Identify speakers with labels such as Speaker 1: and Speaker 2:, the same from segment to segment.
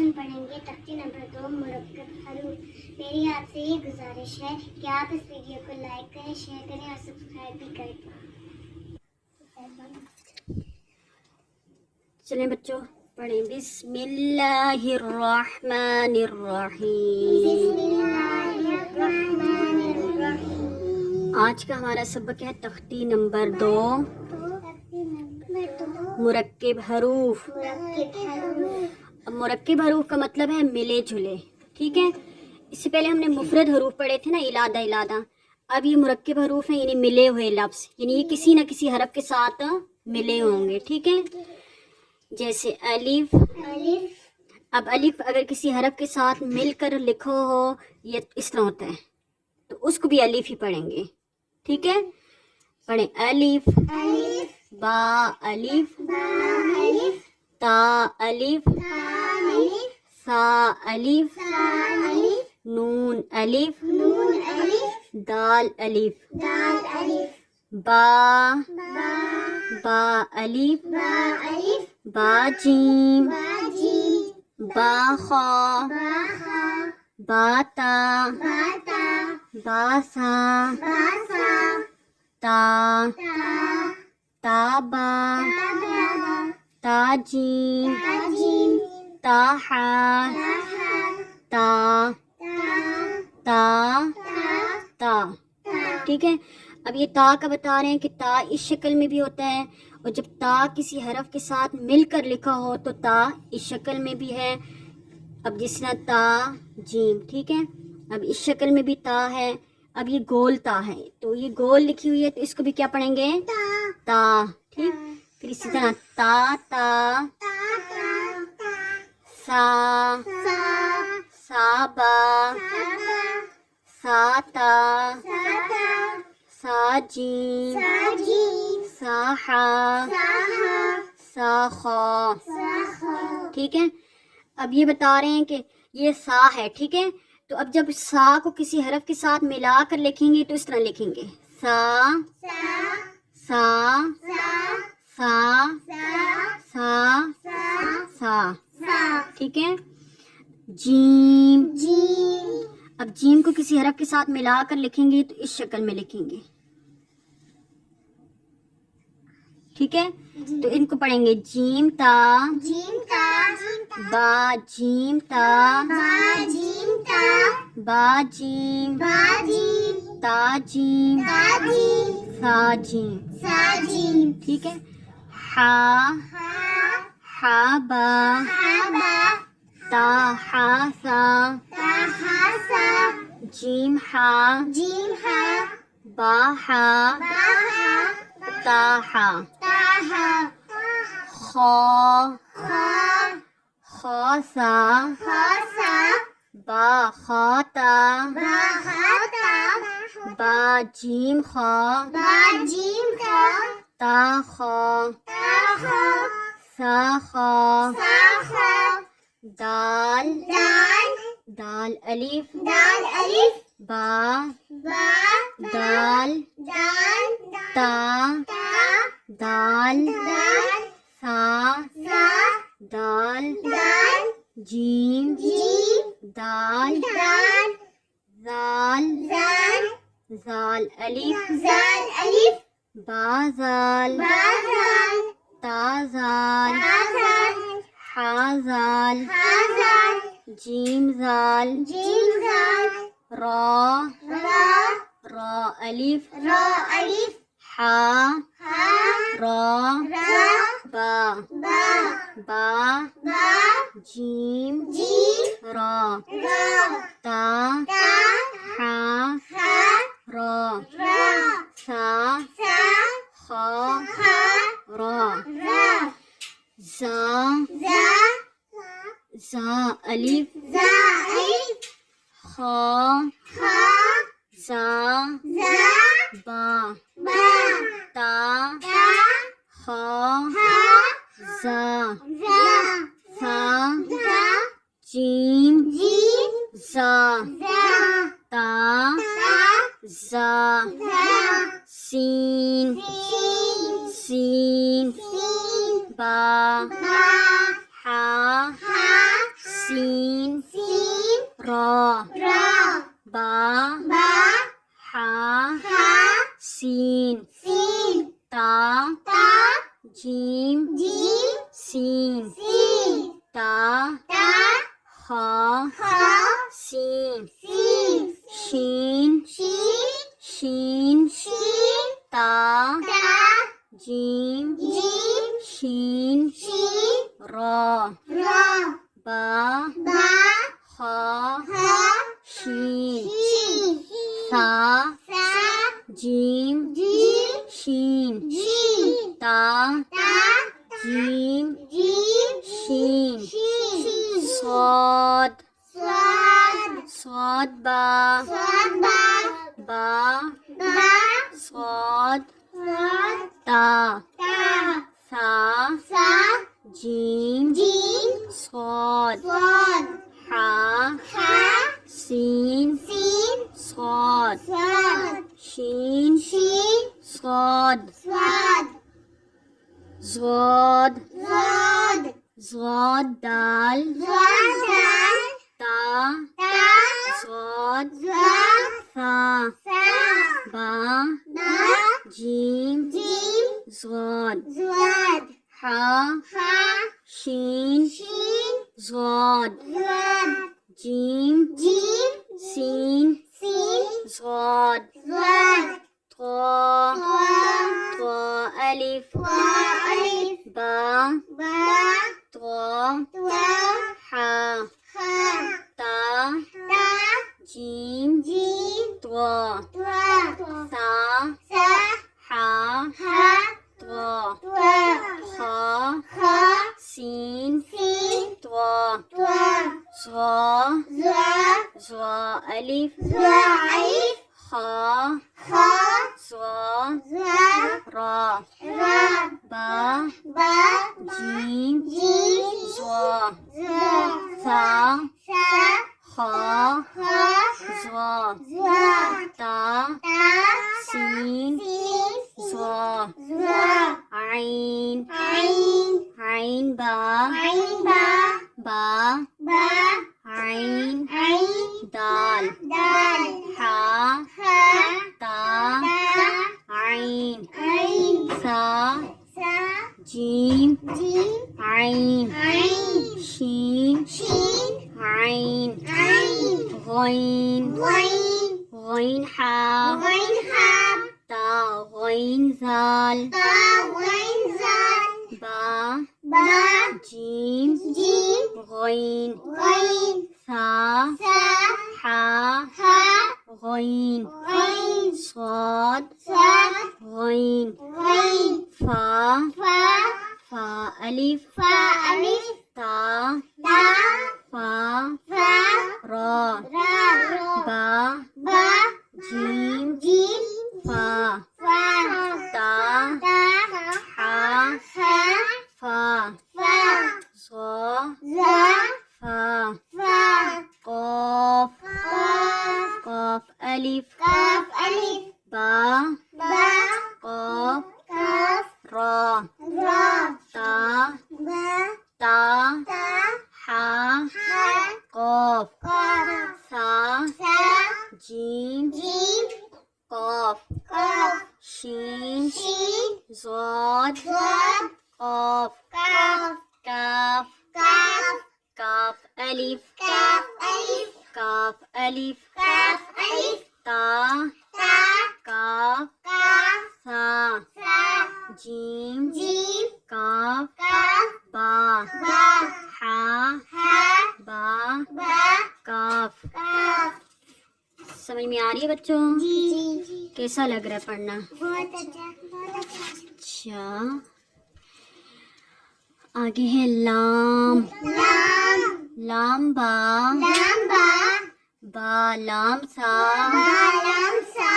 Speaker 1: ہم پڑھیں گے تختی نمبر 2 مرکب حروف۔ میری آپ سے یہ گزارش ہے کہ آپ اس ویڈیو کو لائک کریں، شیئر کریں اور سبسکرائب بھی کریں۔
Speaker 2: چلیں بچوں پڑھیں، بسم اللہ الرحمن الرحیم۔
Speaker 1: بسم اللہ الرحمن الرحیم۔
Speaker 2: آج کا ہمارا سبق ہے تختی نمبر 2 مرکب حروف۔ اب مرکب حروف کا مطلب ہے ملے جلے، ٹھیک ہے۔ اس سے پہلے ہم نے مفرد حروف پڑھے تھے نا، علادہ علادہ۔ اب یہ مرکب حروف ہیں، یعنی ملے ہوئے لفظ، یعنی یہ کسی نہ کسی حرف کے ساتھ ملے ہوں گے، ٹھیک ہے۔ جیسے الف، اب الف اگر کسی حرف کے ساتھ مل کر لکھو ہو، یہ اس طرح ہوتا ہے، تو اس کو بھی الف ہی پڑھیں گے، ٹھیک ہے۔ پڑھیں الف، با الف، تا الف، سا الف، نون الف، دال الف، با الف، با جیم، با خا، با تا، با سا، تا با، تا جیم، تا حا، تا ٹھیک ہے۔ اب یہ تا کا بتا رہے ہیں کہ تا اس شکل میں بھی ہوتا ہے، اور جب تا کسی حرف کے ساتھ مل کر لکھا ہو تو تا اس شکل میں بھی ہے۔ اب جس طرح تا جیم، ٹھیک ہے، اب اس شکل میں بھی تا ہے۔ اب یہ گول تا ہے، تو یہ گول لکھی ہوئی ہے تو اس کو بھی کیا پڑھیں گے؟ تا، ٹھیک۔ پھر اسی طرح تا سا، سا با، سا تا، سا جیم، سا حا، سا خا، ٹھیک ہے۔ اب یہ بتا رہے ہیں کہ یہ سا ہے، ٹھیک ہے، تو اب جب سا کو کسی حرف کے ساتھ ملا کر لکھیں گے تو اس طرح لکھیں گے، سا سا سا سا سا، ٹھیک ہے۔ جیم، اب جیم کو کسی حرف کے ساتھ ملا کر لکھیں گے تو اس شکل میں لکھیں گے، ٹھیک ہے۔ تو ان کو پڑھیں گے جیم تا، با جیم تا، با جیم، تا جیم، سا جیم، ٹھیک ہے۔ ہا با، تا ہا سا، جیم ہا، با ہا، تا ہا، خا سا، با خا تا، با جیم خا، تا خا، سا خا، دال الف، با دال، تا دال، سا دال، جیم دال، زال الف، با زال، تا زال، حا زال، جیم زال، را الف، حا را، با جیم را، تا حا را، سا خا را، زا الف، خا زا، با تا خا زا، سا جیم زا، تا زا، سین با، حا سین
Speaker 1: سین
Speaker 2: را
Speaker 1: را
Speaker 2: با
Speaker 1: با
Speaker 2: حا
Speaker 1: ہا
Speaker 2: سین
Speaker 1: سین
Speaker 2: تا
Speaker 1: تا
Speaker 2: جیم
Speaker 1: جیم
Speaker 2: سین
Speaker 1: سین
Speaker 2: تا
Speaker 1: تا
Speaker 2: خا
Speaker 1: خا
Speaker 2: سین
Speaker 1: سین
Speaker 2: شین
Speaker 1: شین
Speaker 2: شین
Speaker 1: شین
Speaker 2: تا
Speaker 1: تا
Speaker 2: جیم
Speaker 1: جیم
Speaker 2: شین
Speaker 1: شین
Speaker 2: را
Speaker 1: را
Speaker 2: با
Speaker 1: با
Speaker 2: خا
Speaker 1: ہا
Speaker 2: شین
Speaker 1: شین
Speaker 2: تا
Speaker 1: سا
Speaker 2: جیم
Speaker 1: جیم
Speaker 2: شین
Speaker 1: جیم
Speaker 2: تا
Speaker 1: تا
Speaker 2: جیم
Speaker 1: جیم
Speaker 2: شین
Speaker 1: شین
Speaker 2: صاد
Speaker 1: صاد
Speaker 2: صاد با
Speaker 1: صاد با
Speaker 2: با
Speaker 1: با
Speaker 2: صاد
Speaker 1: صاد
Speaker 2: تا
Speaker 1: تا
Speaker 2: سا
Speaker 1: سا
Speaker 2: جیم
Speaker 1: جیم
Speaker 2: صاد
Speaker 1: صاد
Speaker 2: حا
Speaker 1: ہا
Speaker 2: سین
Speaker 1: سین
Speaker 2: صاد
Speaker 1: صاد
Speaker 2: شین
Speaker 1: شین
Speaker 2: صاد
Speaker 1: صاد
Speaker 2: زاد
Speaker 1: زاد
Speaker 2: زاد دال
Speaker 1: زاد دال
Speaker 2: تا
Speaker 1: تا
Speaker 2: زاد
Speaker 1: زاد
Speaker 2: ثا
Speaker 1: سا
Speaker 2: با
Speaker 1: با
Speaker 2: جیم
Speaker 1: جیم
Speaker 2: زاد
Speaker 1: زاد
Speaker 2: حا
Speaker 1: ہا
Speaker 2: شین
Speaker 1: شین
Speaker 2: زاد
Speaker 1: زاد
Speaker 2: جیم
Speaker 1: جیم
Speaker 2: سین
Speaker 1: سین
Speaker 2: زاد
Speaker 1: زاد
Speaker 2: طا
Speaker 1: طا
Speaker 2: طا الف
Speaker 1: طا الف
Speaker 2: با
Speaker 1: با
Speaker 2: طا
Speaker 1: طا
Speaker 2: حا
Speaker 1: ہا
Speaker 2: تا
Speaker 1: تا
Speaker 2: جیم
Speaker 1: جیم
Speaker 2: طا
Speaker 1: طا
Speaker 2: سا
Speaker 1: سا
Speaker 2: حا
Speaker 1: ہا
Speaker 2: طا
Speaker 1: طا
Speaker 2: خا
Speaker 1: خا
Speaker 2: سین
Speaker 1: سین
Speaker 2: طا
Speaker 1: طا
Speaker 2: زا
Speaker 1: زا
Speaker 2: زا الف
Speaker 1: زا الف
Speaker 2: خا
Speaker 1: خا
Speaker 2: زا
Speaker 1: زا
Speaker 2: را
Speaker 1: را
Speaker 2: با
Speaker 1: با
Speaker 2: جیم
Speaker 1: جیم
Speaker 2: زا
Speaker 1: زا
Speaker 2: سا
Speaker 1: سا
Speaker 2: خا
Speaker 1: خا
Speaker 2: زا
Speaker 1: زا
Speaker 2: تا
Speaker 1: تا
Speaker 2: سین
Speaker 1: سین
Speaker 2: زا
Speaker 1: زا
Speaker 2: عین
Speaker 1: عین
Speaker 2: عین با
Speaker 1: عین با
Speaker 2: با
Speaker 1: با
Speaker 2: عین
Speaker 1: عین
Speaker 2: دال
Speaker 1: دال
Speaker 2: حا
Speaker 1: ہا
Speaker 2: تا
Speaker 1: تا
Speaker 2: عین
Speaker 1: عین
Speaker 2: سا
Speaker 1: سا
Speaker 2: جیم
Speaker 1: جیم
Speaker 2: عین
Speaker 1: عین
Speaker 2: شین
Speaker 1: شین
Speaker 2: عین
Speaker 1: عین
Speaker 2: غین
Speaker 1: غین
Speaker 2: غین حا
Speaker 1: غین ہا
Speaker 2: تا غین زال
Speaker 1: تا غین زال
Speaker 2: با
Speaker 1: با
Speaker 2: جیم
Speaker 1: جیم
Speaker 2: غین
Speaker 1: غین
Speaker 2: سا
Speaker 1: سا
Speaker 2: حا
Speaker 1: ہا
Speaker 2: غین
Speaker 1: غین
Speaker 2: صاد
Speaker 1: صاد
Speaker 2: غین
Speaker 1: غین
Speaker 2: فا
Speaker 1: فا
Speaker 2: فا الف
Speaker 1: فا الف
Speaker 2: تا
Speaker 1: تا
Speaker 2: فا
Speaker 1: فا
Speaker 2: را
Speaker 1: را
Speaker 2: با
Speaker 1: با
Speaker 2: جیم
Speaker 1: جیم
Speaker 2: فا
Speaker 1: فا
Speaker 2: تا
Speaker 1: تا
Speaker 2: حا
Speaker 1: ہا
Speaker 2: فا
Speaker 1: فا
Speaker 2: زا
Speaker 1: زا
Speaker 2: فا
Speaker 1: فا
Speaker 2: قاف
Speaker 1: قاف
Speaker 2: قاف الف
Speaker 1: قاف الف
Speaker 2: با
Speaker 1: با
Speaker 2: قاف
Speaker 1: قاف
Speaker 2: را
Speaker 1: را
Speaker 2: تا
Speaker 1: با
Speaker 2: تا
Speaker 1: تا
Speaker 2: حا
Speaker 1: ہا
Speaker 2: قاف
Speaker 1: قاف
Speaker 2: سا
Speaker 1: سا
Speaker 2: جیم
Speaker 1: جیم
Speaker 2: قاف
Speaker 1: قاف
Speaker 2: شین
Speaker 1: شین
Speaker 2: زاد
Speaker 1: زاد
Speaker 2: قاف
Speaker 1: قاف
Speaker 2: کاف
Speaker 1: قاف
Speaker 2: کاف الف
Speaker 1: قاف الف
Speaker 2: کاف الف
Speaker 1: قاف الف
Speaker 2: تا
Speaker 1: تا
Speaker 2: کاف
Speaker 1: قاف
Speaker 2: سا
Speaker 1: سا
Speaker 2: جیم
Speaker 1: جیم
Speaker 2: کاف
Speaker 1: قاف
Speaker 2: با
Speaker 1: با
Speaker 2: حا
Speaker 1: ہا
Speaker 2: با
Speaker 1: با
Speaker 2: کاف
Speaker 1: قاف
Speaker 2: سمجھ میں آ رہی ہے بچوں؟
Speaker 1: جی
Speaker 2: کیسا لگ رہا ہے پڑھنا؟
Speaker 1: بہت اچھا بہت اچھا
Speaker 2: اچھا آگے ہے لام
Speaker 1: لام
Speaker 2: لام با
Speaker 1: لام با
Speaker 2: با لام سا
Speaker 1: با لام سا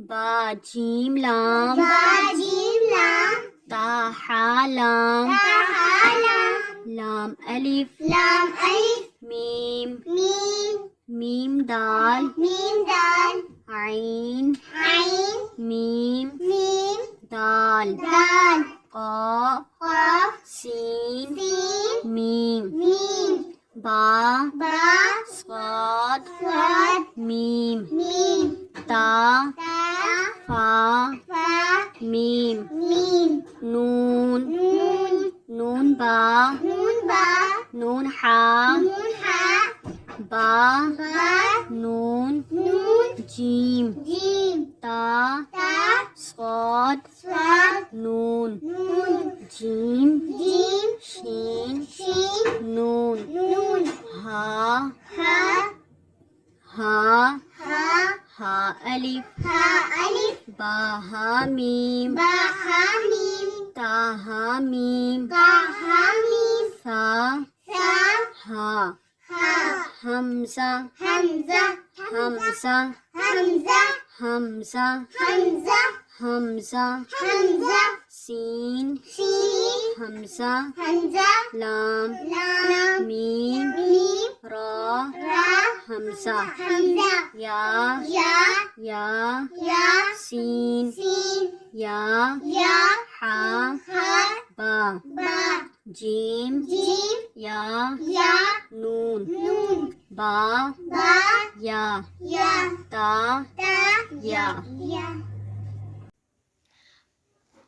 Speaker 2: با جیم لام
Speaker 1: با جیم لام
Speaker 2: تا حا لام
Speaker 1: تا ہا لام
Speaker 2: لام الف
Speaker 1: لام الف
Speaker 2: میم
Speaker 1: میم
Speaker 2: میم دال
Speaker 1: میم دال
Speaker 2: عین
Speaker 1: عین
Speaker 2: میم
Speaker 1: میم
Speaker 2: دال
Speaker 1: دال
Speaker 2: قاف
Speaker 1: قاف
Speaker 2: سین
Speaker 1: سین
Speaker 2: میم
Speaker 1: میم
Speaker 2: با
Speaker 1: با
Speaker 2: صاد
Speaker 1: صاد
Speaker 2: میم
Speaker 1: میم
Speaker 2: تا
Speaker 1: تا
Speaker 2: فا
Speaker 1: فا
Speaker 2: میم
Speaker 1: میم
Speaker 2: نون
Speaker 1: نون
Speaker 2: نون با
Speaker 1: نون با
Speaker 2: نون حا
Speaker 1: نون ہا
Speaker 2: با
Speaker 1: با
Speaker 2: نون
Speaker 1: نون
Speaker 2: جیم
Speaker 1: جیم
Speaker 2: تا
Speaker 1: تا
Speaker 2: صاد
Speaker 1: صاد
Speaker 2: نون
Speaker 1: نون
Speaker 2: جیم
Speaker 1: جیم
Speaker 2: شین
Speaker 1: شین
Speaker 2: نون
Speaker 1: نون
Speaker 2: ہا
Speaker 1: ہا
Speaker 2: ہا
Speaker 1: ہا
Speaker 2: ہا الف
Speaker 1: ہا الف
Speaker 2: با ہا میم
Speaker 1: با ہا میم
Speaker 2: تا ہا میم
Speaker 1: با ہا میم
Speaker 2: سا
Speaker 1: سا
Speaker 2: ہا
Speaker 1: ہا
Speaker 2: حمزہ
Speaker 1: حمزہ
Speaker 2: حمزہ
Speaker 1: حمزہ
Speaker 2: حمزہ
Speaker 1: حمزہ
Speaker 2: حمزہ
Speaker 1: حمزہ
Speaker 2: سین
Speaker 1: سین
Speaker 2: حمزہ
Speaker 1: حمزہ
Speaker 2: لام
Speaker 1: لام
Speaker 2: میم
Speaker 1: میم
Speaker 2: را
Speaker 1: را
Speaker 2: حمزہ
Speaker 1: حمزہ
Speaker 2: یا
Speaker 1: یا
Speaker 2: یا
Speaker 1: یا
Speaker 2: سین
Speaker 1: سین
Speaker 2: یا
Speaker 1: یا
Speaker 2: ہا
Speaker 1: ہا
Speaker 2: با
Speaker 1: با
Speaker 2: جیم
Speaker 1: جیم
Speaker 2: یا
Speaker 1: یا
Speaker 2: نون
Speaker 1: نون
Speaker 2: با
Speaker 1: با
Speaker 2: یا
Speaker 1: یا
Speaker 2: تا
Speaker 1: تا
Speaker 2: یا
Speaker 1: یا۔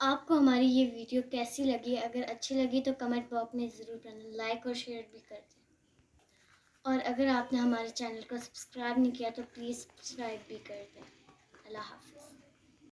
Speaker 3: آپ کو ہماری یہ ویڈیو کیسی لگی؟ اگر اچھی لگی تو کمنٹ باکس میں ضرور کرنا، لائک اور شیئر بھی کر دیں، اور اگر آپ نے ہمارے چینل کو سبسکرائب نہیں کیا تو پلیز سبسکرائب بھی کر دیں۔ اللہ حافظ۔